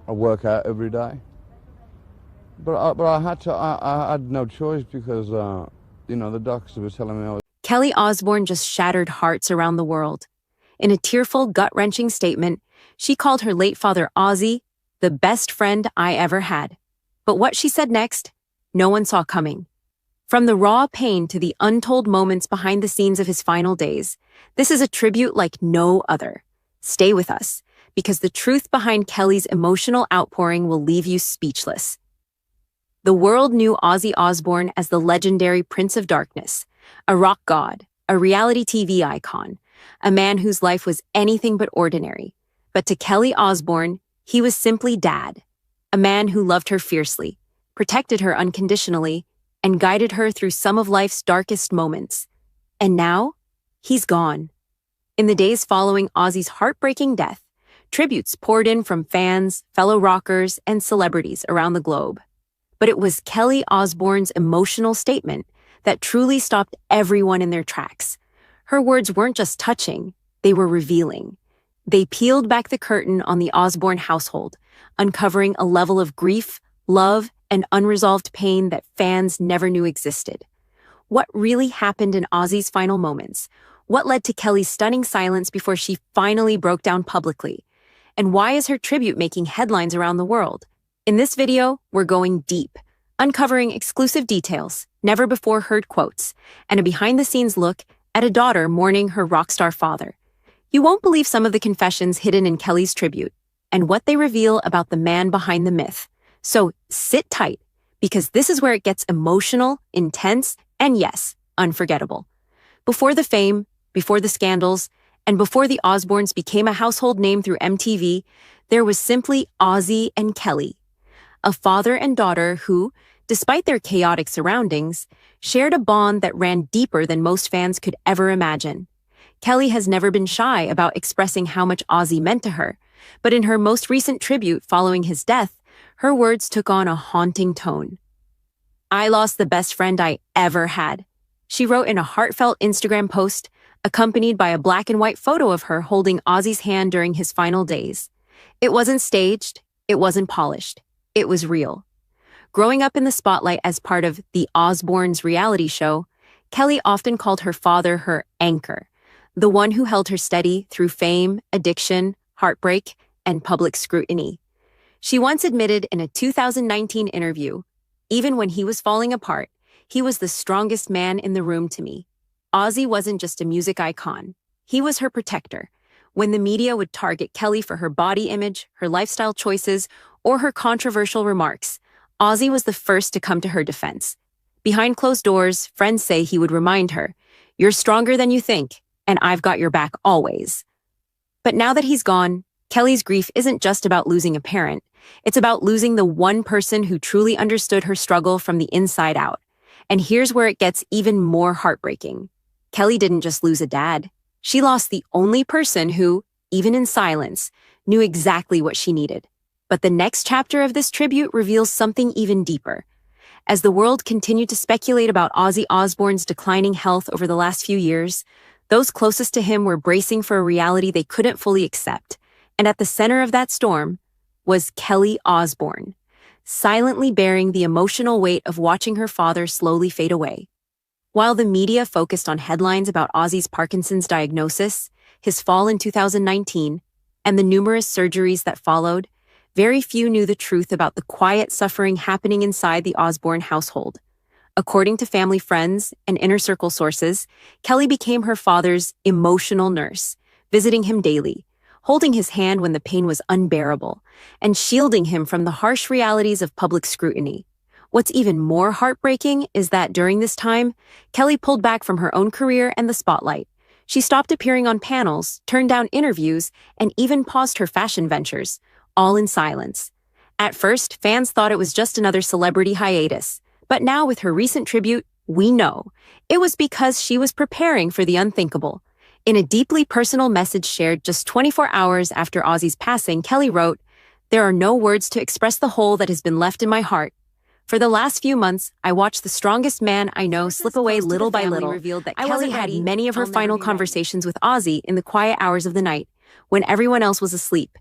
I work out every day. But I had no choice because, the doctors were telling me I was. Kelly Osbourne just shattered hearts around the world. In a tearful, gut-wrenching statement, she called her late father Ozzy the best friend I ever had. But what she said next, no one saw coming. From the raw pain to the untold moments behind the scenes of his final days, this is a tribute like no other. Stay with us, because the truth behind Kelly's emotional outpouring will leave you speechless. The world knew Ozzy Osbourne as the legendary Prince of Darkness, a rock god, a reality TV icon, a man whose life was anything but ordinary. But to Kelly Osbourne, he was simply Dad, a man who loved her fiercely, protected her unconditionally, and guided her through some of life's darkest moments. And now, he's gone. In the days following Ozzy's heartbreaking death, tributes poured in from fans, fellow rockers, and celebrities around the globe. But it was Kelly Osbourne's emotional statement that truly stopped everyone in their tracks. Her words weren't just touching, they were revealing. They peeled back the curtain on the Osbourne household, uncovering a level of grief, love, and unresolved pain that fans never knew existed. What really happened in Ozzy's final moments? What led to Kelly's stunning silence before she finally broke down publicly? And why is her tribute making headlines around the world? In this video, we're going deep, uncovering exclusive details, never-before-heard quotes, and a behind-the-scenes look at a daughter mourning her rock star father. You won't believe some of the confessions hidden in Kelly's tribute, and what they reveal about the man behind the myth. So sit tight, because this is where it gets emotional, intense, and yes, unforgettable. Before the fame, before the scandals, and before the Osbournes became a household name through MTV, there was simply Ozzy and Kelly, a father and daughter who, despite their chaotic surroundings, shared a bond that ran deeper than most fans could ever imagine. Kelly has never been shy about expressing how much Ozzy meant to her, but in her most recent tribute following his death, her words took on a haunting tone. "I lost the best friend I ever had," she wrote in a heartfelt Instagram post, accompanied by a black and white photo of her holding Ozzy's hand during his final days. It wasn't staged, it wasn't polished, it was real. Growing up in the spotlight as part of the Osbournes reality show, Kelly often called her father her anchor, the one who held her steady through fame, addiction, heartbreak, and public scrutiny. She once admitted in a 2019 interview, "Even when he was falling apart, he was the strongest man in the room to me. Ozzy wasn't just a music icon. He was her protector. When the media would target Kelly for her body image, her lifestyle choices, or her controversial remarks, Ozzy was the first to come to her defense. Behind closed doors, friends say he would remind her, 'You're stronger than you think, and I've got your back always.'" But now that he's gone, Kelly's grief isn't just about losing a parent. It's about losing the one person who truly understood her struggle from the inside out. And here's where it gets even more heartbreaking. Kelly didn't just lose a dad. She lost the only person who, even in silence, knew exactly what she needed. But the next chapter of this tribute reveals something even deeper. As the world continued to speculate about Ozzy Osbourne's declining health over the last few years, those closest to him were bracing for a reality they couldn't fully accept. And at the center of that storm was Kelly Osbourne, silently bearing the emotional weight of watching her father slowly fade away. While the media focused on headlines about Ozzy's Parkinson's diagnosis, his fall in 2019, and the numerous surgeries that followed, very few knew the truth about the quiet suffering happening inside the Osbourne household. According to family friends and inner circle sources, Kelly became her father's emotional nurse, visiting him daily, holding his hand when the pain was unbearable, and shielding him from the harsh realities of public scrutiny. What's even more heartbreaking is that during this time, Kelly pulled back from her own career and the spotlight. She stopped appearing on panels, turned down interviews, and even paused her fashion ventures, all in silence. At first, fans thought it was just another celebrity hiatus, but now with her recent tribute, we know it was because she was preparing for the unthinkable. In a deeply personal message shared just 24 hours after Ozzy's passing, Kelly wrote, "There are no words to express the hole that has been left in my heart. For the last few months, I watched the strongest man I know slip away little by little." Revealed that Kelly had many of her final conversations with Ozzy in the quiet hours of the night, when everyone else was asleep.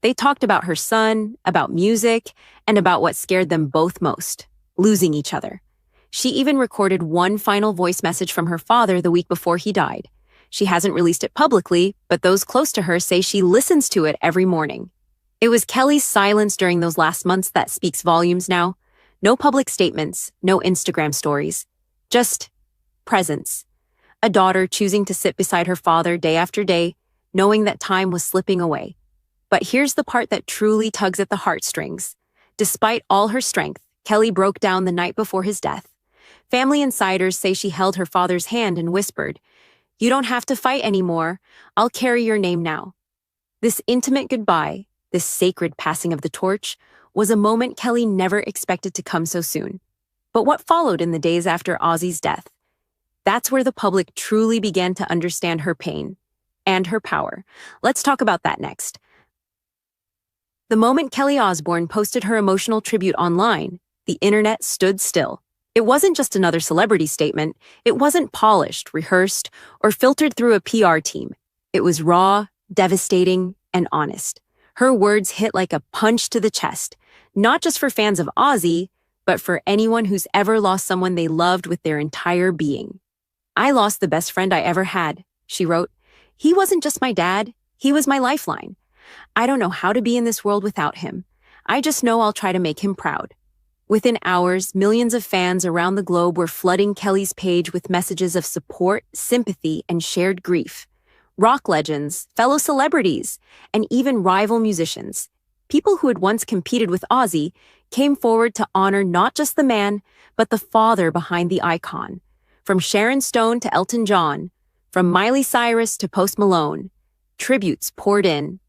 They talked about her son, about music, and about what scared them both most, losing each other. She even recorded one final voice message from her father the week before he died. She hasn't released it publicly, but those close to her say she listens to it every morning. It was Kelly's silence during those last months that speaks volumes now. No public statements, no Instagram stories. Just presence. A daughter choosing to sit beside her father day after day, knowing that time was slipping away. But here's the part that truly tugs at the heartstrings. Despite all her strength, Kelly broke down the night before his death. Family insiders say she held her father's hand and whispered, "You don't have to fight anymore. I'll carry your name now." This intimate goodbye, this sacred passing of the torch, was a moment Kelly never expected to come so soon. But what followed in the days after Ozzy's death? That's where the public truly began to understand her pain and her power. Let's talk about that next. The moment Kelly Osbourne posted her emotional tribute online, the internet stood still. It wasn't just another celebrity statement. It wasn't polished, rehearsed, or filtered through a PR team. It was raw, devastating, and honest. Her words hit like a punch to the chest, not just for fans of Ozzy, but for anyone who's ever lost someone they loved with their entire being. "I lost the best friend I ever had," she wrote. "He wasn't just my dad, he was my lifeline. I don't know how to be in this world without him. I just know I'll try to make him proud." Within hours, millions of fans around the globe were flooding Kelly's page with messages of support, sympathy, and shared grief. Rock legends, fellow celebrities, and even rival musicians, people who had once competed with Ozzy, came forward to honor not just the man, but the father behind the icon. From Sharon Stone to Elton John, from Miley Cyrus to Post Malone, tributes poured in.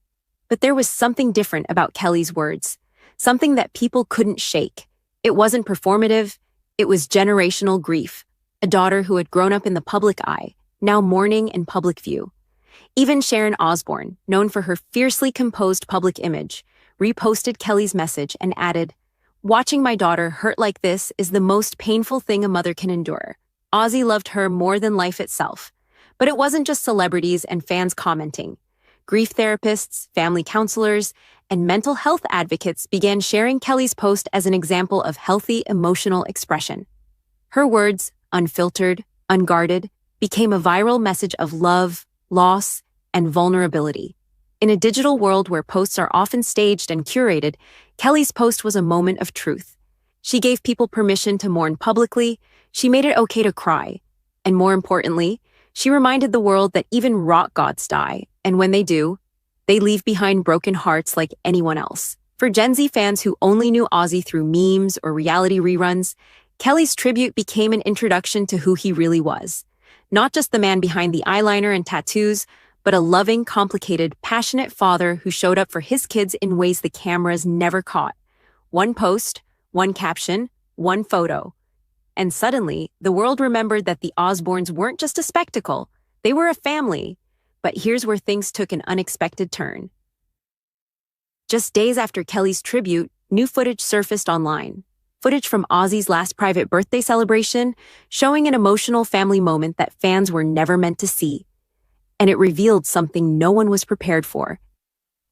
But there was something different about Kelly's words, something that people couldn't shake. It wasn't performative, it was generational grief. A daughter who had grown up in the public eye, now mourning in public view. Even Sharon Osbourne, known for her fiercely composed public image, reposted Kelly's message and added, "Watching my daughter hurt like this is the most painful thing a mother can endure. Ozzy loved her more than life itself." But it wasn't just celebrities and fans commenting. Grief therapists, family counselors, and mental health advocates began sharing Kelly's post as an example of healthy emotional expression. Her words, unfiltered, unguarded, became a viral message of love, loss, and vulnerability. In a digital world where posts are often staged and curated, Kelly's post was a moment of truth. She gave people permission to mourn publicly, she made it okay to cry, and more importantly, she reminded the world that even rock gods die, and when they do, they leave behind broken hearts like anyone else. For Gen Z fans who only knew Ozzy through memes or reality reruns, Kelly's tribute became an introduction to who he really was. Not just the man behind the eyeliner and tattoos, but a loving, complicated, passionate father who showed up for his kids in ways the cameras never caught. One post, one caption, one photo. And suddenly, the world remembered that the Osbournes weren't just a spectacle, they were a family. But here's where things took an unexpected turn. Just days after Kelly's tribute, new footage surfaced online. Footage from Ozzy's last private birthday celebration, showing an emotional family moment that fans were never meant to see. And it revealed something no one was prepared for.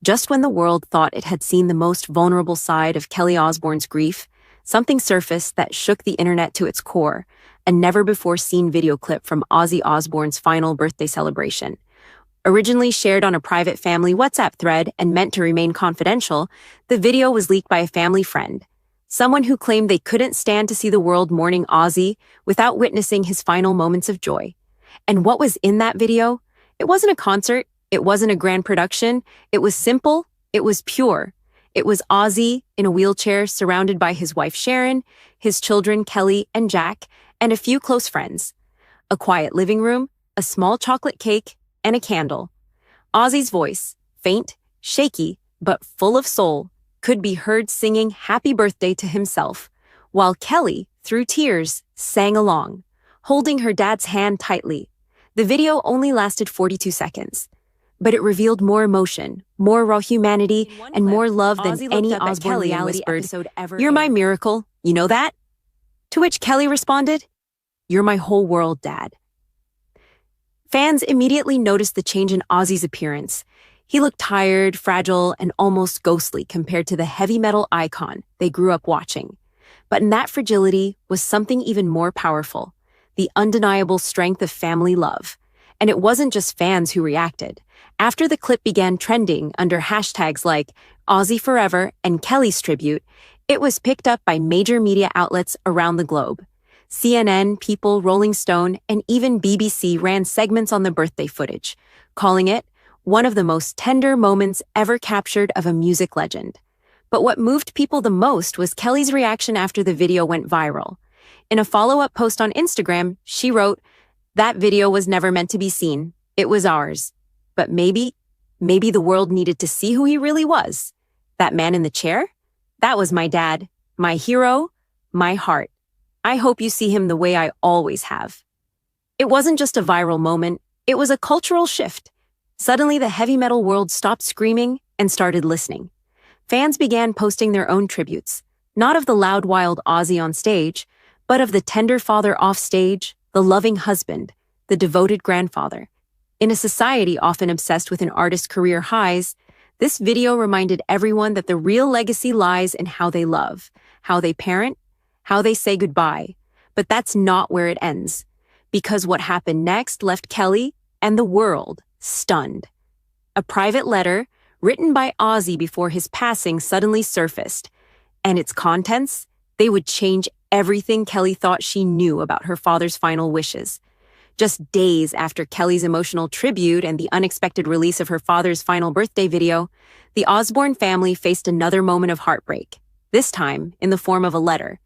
Just when the world thought it had seen the most vulnerable side of Kelly Osbourne's grief, something surfaced that shook the internet to its core, a never-before-seen video clip from Ozzy Osbourne's final birthday celebration. Originally shared on a private family WhatsApp thread and meant to remain confidential, the video was leaked by a family friend, someone who claimed they couldn't stand to see the world mourning Ozzy without witnessing his final moments of joy. And what was in that video? It wasn't a concert, it wasn't a grand production, it was simple, it was pure. It was Ozzy in a wheelchair surrounded by his wife Sharon, his children Kelly and Jack, and a few close friends. A quiet living room, a small chocolate cake, and a candle. Ozzy's voice, faint, shaky, but full of soul, could be heard singing happy birthday to himself, while Kelly, through tears, sang along, holding her dad's hand tightly. The video only lasted 42 seconds, but it revealed more emotion, more raw humanity, and more love than any Osbourne reality episode ever. "You're my miracle, you know that?" To which Kelly responded, "You're my whole world, Dad." Fans immediately noticed the change in Ozzy's appearance. He looked tired, fragile, and almost ghostly compared to the heavy metal icon they grew up watching. But in that fragility was something even more powerful, the undeniable strength of family love. And it wasn't just fans who reacted. After the clip began trending under hashtags like Ozzy Forever and Kelly's Tribute, it was picked up by major media outlets around the globe. CNN, People, Rolling Stone, and even BBC ran segments on the birthday footage, calling it one of the most tender moments ever captured of a music legend. But what moved people the most was Kelly's reaction after the video went viral. In a follow-up post on Instagram, she wrote, "That video was never meant to be seen. It was ours. But maybe the world needed to see who he really was. That man in the chair? That was my dad, my hero, my heart. I hope you see him the way I always have." It wasn't just a viral moment, it was a cultural shift. Suddenly, the heavy metal world stopped screaming and started listening. Fans began posting their own tributes, not of the loud, wild Ozzy on stage, but of the tender father off stage, the loving husband, the devoted grandfather. In a society often obsessed with an artist's career highs, this video reminded everyone that the real legacy lies in how they love, how they parent, how they say goodbye. But that's not where it ends, because what happened next left Kelly and the world stunned. A private letter, written by Ozzy before his passing, suddenly surfaced, and its contents, they would change everything Kelly thought she knew about her father's final wishes. Just days after Kelly's emotional tribute and the unexpected release of her father's final birthday video, the Osbourne family faced another moment of heartbreak, this time in the form of a letter.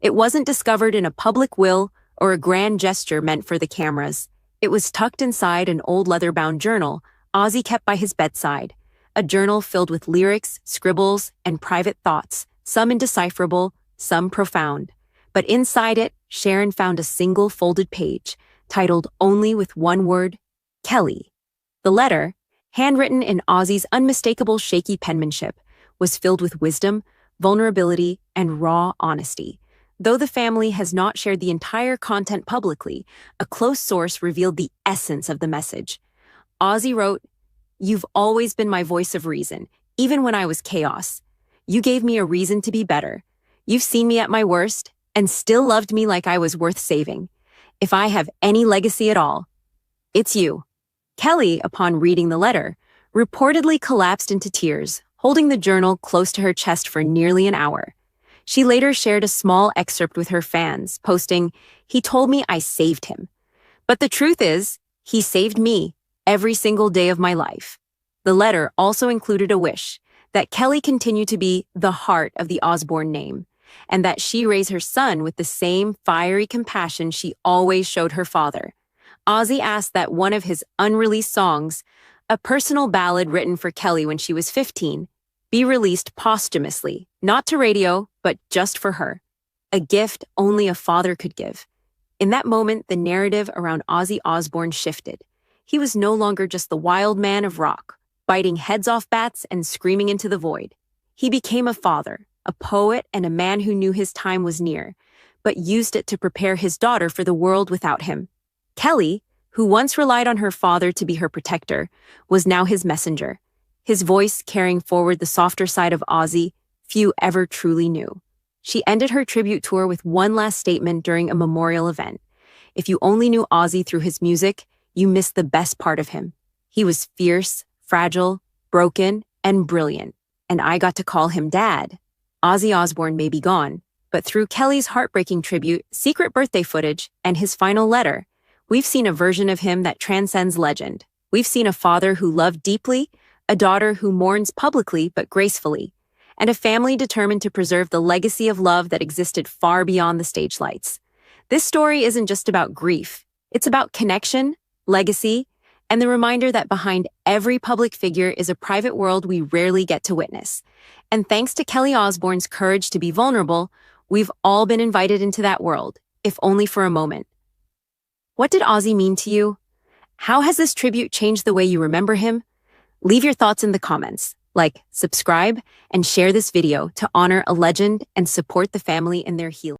It wasn't discovered in a public will or a grand gesture meant for the cameras. It was tucked inside an old leather-bound journal Ozzy kept by his bedside, a journal filled with lyrics, scribbles, and private thoughts, some indecipherable, some profound. But inside it, Sharon found a single folded page, titled only with one word, Kelly. The letter, handwritten in Ozzy's unmistakable shaky penmanship, was filled with wisdom, vulnerability, and raw honesty. Though the family has not shared the entire content publicly, a close source revealed the essence of the message. Ozzy wrote, "You've always been my voice of reason, even when I was chaos. You gave me a reason to be better. You've seen me at my worst and still loved me like I was worth saving. If I have any legacy at all, it's you." Kelly, upon reading the letter, reportedly collapsed into tears, holding the journal close to her chest for nearly an hour. She later shared a small excerpt with her fans, posting, "He told me I saved him. But the truth is, he saved me every single day of my life." The letter also included a wish that Kelly continue to be the heart of the Osbourne name, and that she raise her son with the same fiery compassion she always showed her father. Ozzy asked that one of his unreleased songs, a personal ballad written for Kelly when she was 15, be released posthumously, not to radio, but just for her. A gift only a father could give. In that moment, the narrative around Ozzy Osbourne shifted. He was no longer just the wild man of rock, biting heads off bats and screaming into the void. He became a father, a poet, and a man who knew his time was near, but used it to prepare his daughter for the world without him. Kelly, who once relied on her father to be her protector, was now his messenger, his voice carrying forward the softer side of Ozzy few ever truly knew. She ended her tribute tour with one last statement during a memorial event. "If you only knew Ozzy through his music, you missed the best part of him. He was fierce, fragile, broken, and brilliant, and I got to call him Dad." Ozzy Osbourne may be gone, but through Kelly's heartbreaking tribute, secret birthday footage, and his final letter, we've seen a version of him that transcends legend. We've seen a father who loved deeply, a daughter who mourns publicly but gracefully, and a family determined to preserve the legacy of love that existed far beyond the stage lights. This story isn't just about grief. It's about connection, legacy, and the reminder that behind every public figure is a private world we rarely get to witness. And thanks to Kelly Osbourne's courage to be vulnerable, we've all been invited into that world, if only for a moment. What did Ozzy mean to you? How has this tribute changed the way you remember him? Leave your thoughts in the comments. Like, subscribe, and share this video to honor a legend and support the family in their healing.